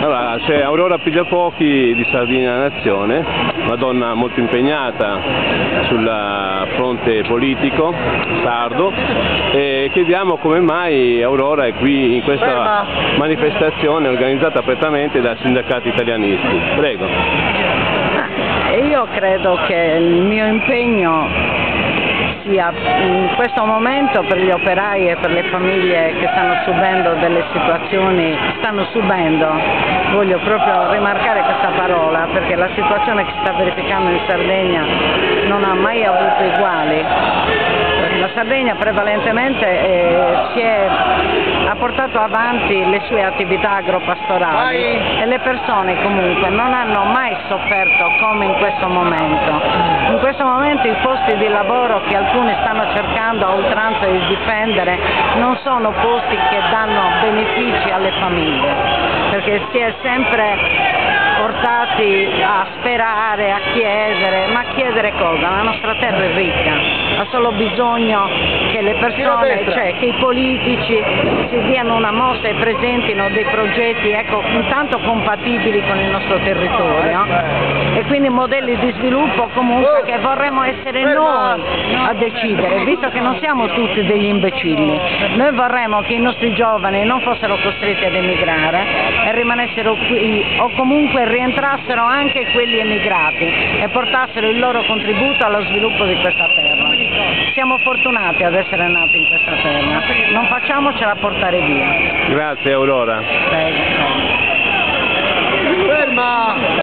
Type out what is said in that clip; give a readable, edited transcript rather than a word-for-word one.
Allora, c'è Aurora Pigliafuochi di Sardegna Nazione, una donna molto impegnata sul fronte politico sardo, e chiediamo come mai Aurora è qui in questa manifestazione organizzata apertamente da sindacati italianisti. Prego. Io credo che il mio impegno sia in questo momento per gli operai e per le famiglie che stanno subendo delle situazioni, voglio proprio rimarcare questa parola, perché la situazione che si sta verificando in Sardegna non ha mai avuto uguali. La Sardegna prevalentemente ha portato avanti le sue attività agropastorali e le persone comunque non hanno mai sofferto come in questo momento. In questo momento i posti di lavoro che alcuni stanno cercando a oltranza di difendere non sono posti che danno benefici alle famiglie, perché si è sempre portati a sperare, a chiedere, ma chiedere cosa? La nostra terra è ricca, ha solo bisogno che le persone, cioè che i politici si diano una mossa e presentino dei progetti, ecco, intanto compatibili con il nostro territorio e quindi modelli di sviluppo comunque che vorremmo essere noi a decidere, visto che non siamo tutti degli imbecilli. Noi vorremmo che i nostri giovani non fossero costretti ad emigrare e rimanessero qui o comunque rientrassero anche quelli emigrati e portassero il loro contributo allo sviluppo di questa terra. Siamo fortunati ad essere nati in questa terra, non facciamocela portare via. Grazie Aurora. Prego. Ferma!